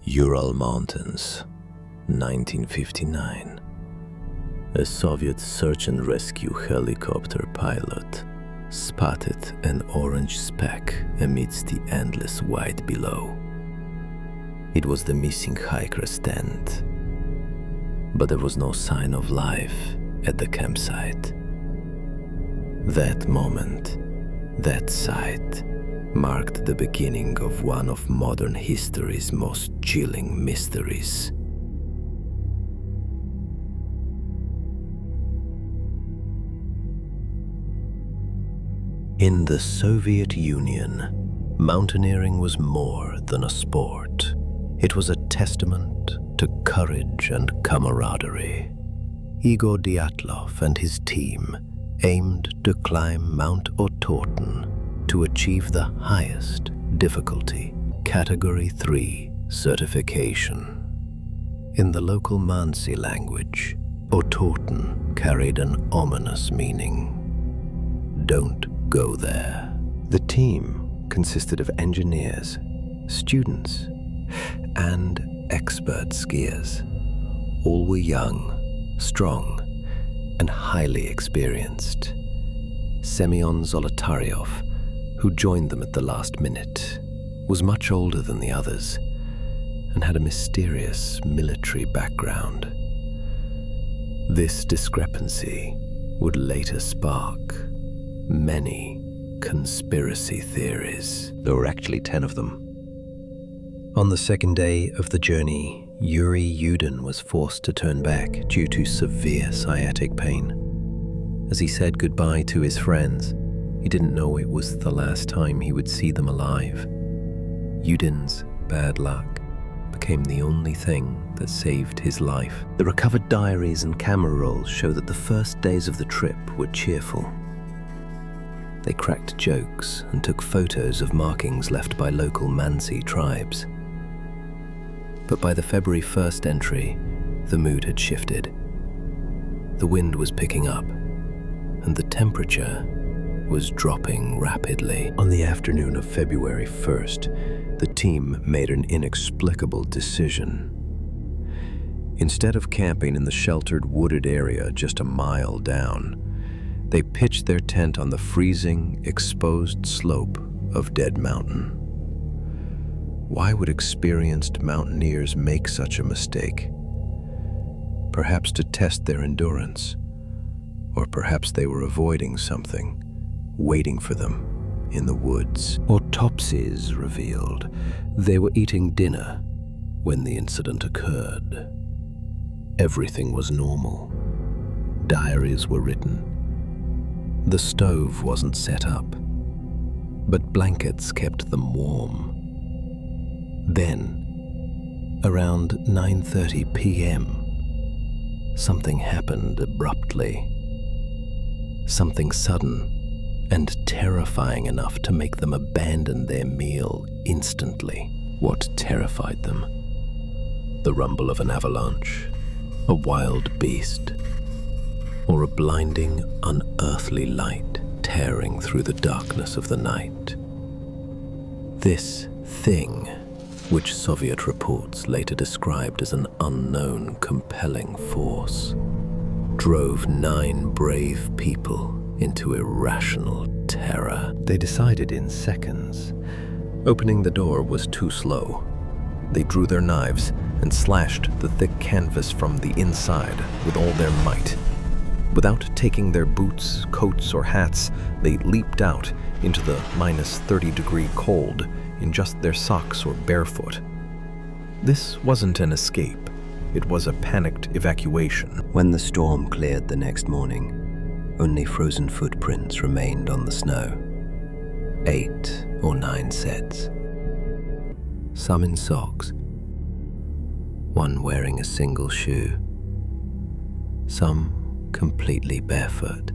Ural Mountains, 1959. A Soviet search and rescue helicopter pilot spotted an orange speck amidst the endless white below. It was the missing hiker's tent, but there was no sign of life at the campsite. That moment, that sight, marked the beginning of one of modern history's most chilling mysteries. In the Soviet Union, mountaineering was more than a sport. It was a testament to courage and camaraderie. Igor Dyatlov and his team aimed to climb Mount Otorten to achieve the highest difficulty, Category 3 certification. In the local Mansi language, Otorten carried an ominous meaning. Don't go there. The team consisted of engineers, students, and expert skiers. All were young, strong, and highly experienced. Semyon Zolotaryov, who joined them at the last minute, was much older than the others and had a mysterious military background. This discrepancy would later spark many conspiracy theories. There were actually 10 of them. On the second day of the journey, Yuri Yudin was forced to turn back due to severe sciatic pain. As he said goodbye to his friends, he didn't know it was the last time he would see them alive. Yudin's bad luck became the only thing that saved his life. The recovered diaries and camera rolls show that the first days of the trip were cheerful. They cracked jokes and took photos of markings left by local Mansi tribes. But by the February 1st entry, the mood had shifted. The wind was picking up, and the temperature was dropping rapidly. On the afternoon of February 1st, the team made an inexplicable decision. Instead of camping in the sheltered wooded area just a mile down, they pitched their tent on the freezing, exposed slope of Dead Mountain. Why would experienced mountaineers make such a mistake? Perhaps to test their endurance, or perhaps they were avoiding something, waiting for them in the woods. Autopsies revealed they were eating dinner when the incident occurred. Everything was normal. Diaries were written. The stove wasn't set up, but blankets kept them warm. Then, around 9:30 p.m., something happened abruptly. Something sudden and terrifying enough to make them abandon their meal instantly. What terrified them? The rumble of an avalanche, a wild beast, or a blinding, unearthly light tearing through the darkness of the night. This thing, which Soviet reports later described as an unknown, compelling force, drove 9 brave people into irrational terror. They decided in seconds. Opening the door was too slow. They drew their knives and slashed the thick canvas from the inside with all their might. Without taking their boots, coats, or hats, they leaped out into the -30-degree cold in just their socks or barefoot. This wasn't an escape. It was a panicked evacuation. When the storm cleared the next morning, only frozen footprints remained on the snow. 8 or 9 sets. Some in socks, one wearing a single shoe, some completely barefoot.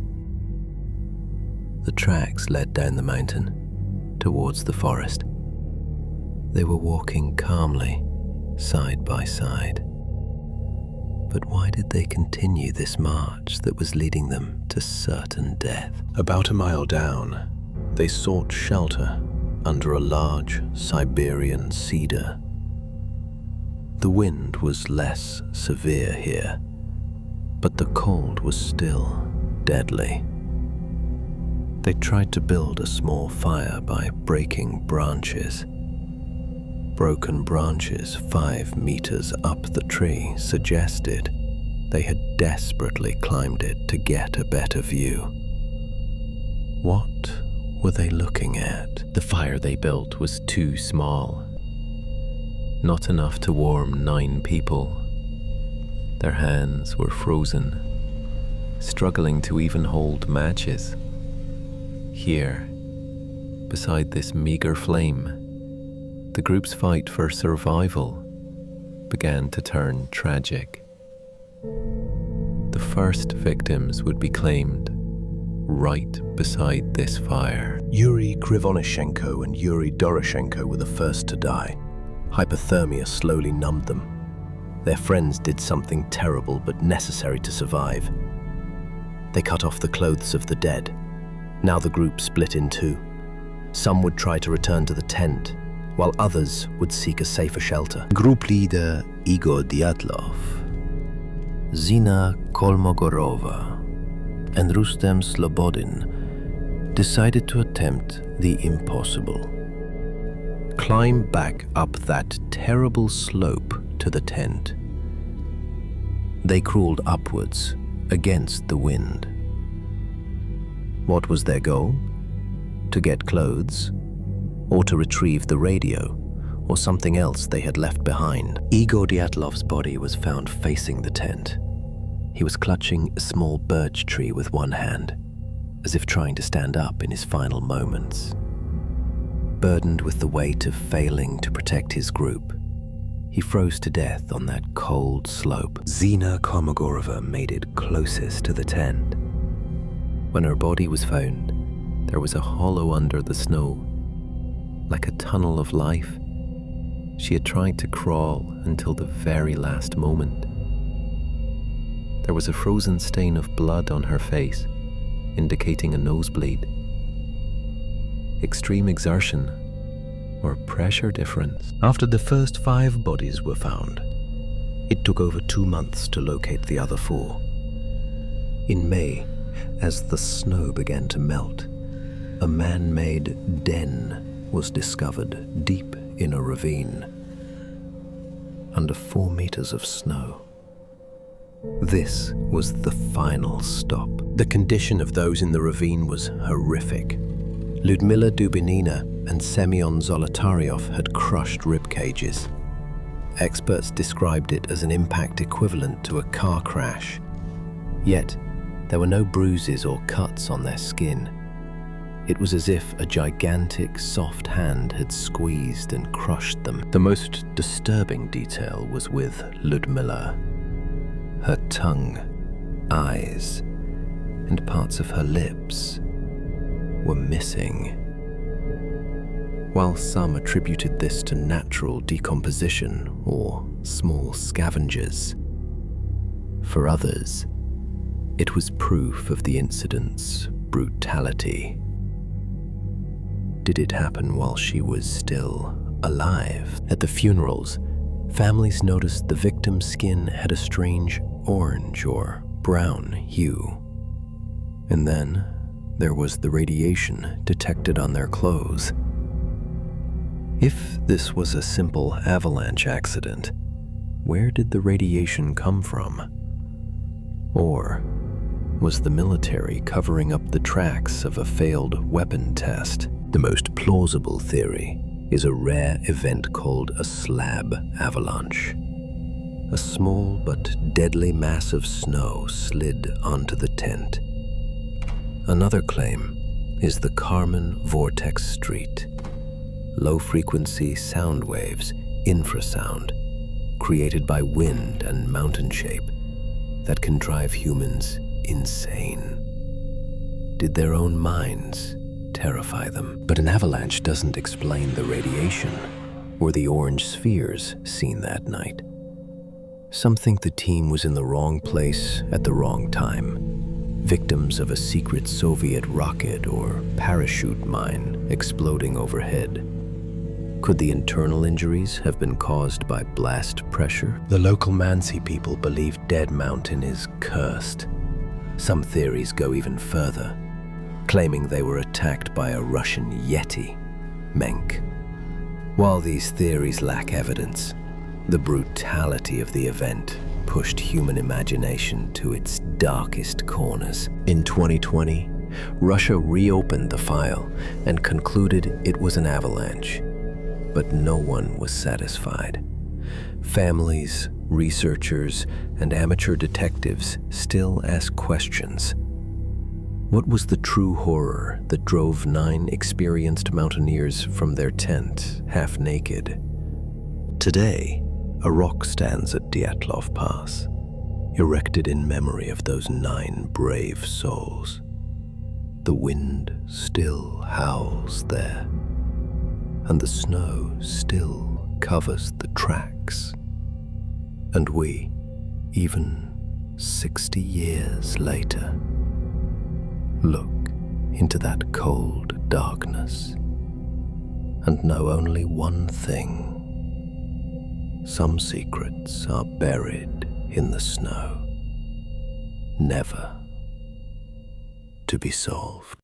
The tracks led down the mountain, towards the forest. They were walking calmly, side by side. But why did they continue this march that was leading them to certain death? About a mile down, they sought shelter under a large Siberian cedar. The wind was less severe here, but the cold was still deadly. They tried to build a small fire by breaking branches. Broken branches 5 meters up the tree suggested they had desperately climbed it to get a better view. What were they looking at? The fire they built was too small. Not enough to warm 9 people. Their hands were frozen, struggling to even hold matches. Here, beside this meager flame, the group's fight for survival began to turn tragic. The first victims would be claimed right beside this fire. Yuri Krivonishenko and Yuri Doroshenko were the first to die. Hypothermia slowly numbed them. Their friends did something terrible but necessary to survive. They cut off the clothes of the dead. Now the group split in two. Some would try to return to the tent, while others would seek a safer shelter. Group leader Igor Dyatlov, Zina Kolmogorova, and Rustem Slobodin decided to attempt the impossible. Climb back up that terrible slope to the tent. They crawled upwards against the wind. What was their goal? To get clothes, or to retrieve the radio, or something else they had left behind. Igor Dyatlov's body was found facing the tent. He was clutching a small birch tree with one hand, as if trying to stand up in his final moments. Burdened with the weight of failing to protect his group, he froze to death on that cold slope. Zina Kolmogorova made it closest to the tent. When her body was found, there was a hollow under the snow, like a tunnel of life. She had tried to crawl until the very last moment. There was a frozen stain of blood on her face, indicating a nosebleed. Extreme exertion or pressure difference. After the first 5 bodies were found, it took over 2 months to locate the other 4. In May, as the snow began to melt, a man-made den was discovered deep in a ravine, under 4 meters of snow. This was the final stop. The condition of those in the ravine was horrific. Lyudmila Dubinina and Semyon Zolotaryov had crushed rib cages. Experts described it as an impact equivalent to a car crash. Yet, there were no bruises or cuts on their skin. It was as if a gigantic, soft hand had squeezed and crushed them. The most disturbing detail was with Lyudmila. Her tongue, eyes, and parts of her lips were missing. While some attributed this to natural decomposition or small scavengers, for others, it was proof of the incident's brutality. Did it happen while she was still alive? At the funerals, families noticed the victim's skin had a strange orange or brown hue. And then there was the radiation detected on their clothes. If this was a simple avalanche accident, where did the radiation come from? Or was the military covering up the tracks of a failed weapon test? The most plausible theory is a rare event called a slab avalanche. A small but deadly mass of snow slid onto the tent. Another claim is the Kármán vortex street. Low-frequency sound waves, infrasound, created by wind and mountain shape, that can drive humans insane. Did their own minds terrify them? But an avalanche doesn't explain the radiation or the orange spheres seen that night. Some think the team was in the wrong place at the wrong time, victims of a secret Soviet rocket or parachute mine exploding overhead. Could the internal injuries have been caused by blast pressure? The local Mansi people believe Dead Mountain is cursed. Some theories go even further, claiming they were attacked by a Russian Yeti, Menk. While these theories lack evidence, the brutality of the event pushed human imagination to its darkest corners. In 2020, Russia reopened the file and concluded it was an avalanche. But no one was satisfied. Families, researchers, and amateur detectives still ask questions. What was the true horror that drove 9 experienced mountaineers from their tent, half naked? Today, a rock stands at Dyatlov Pass, erected in memory of those 9 brave souls. The wind still howls there, and the snow still covers the tracks. And we, even 60 years later, look into that cold darkness and know only one thing. Some secrets are buried in the snow, never to be solved.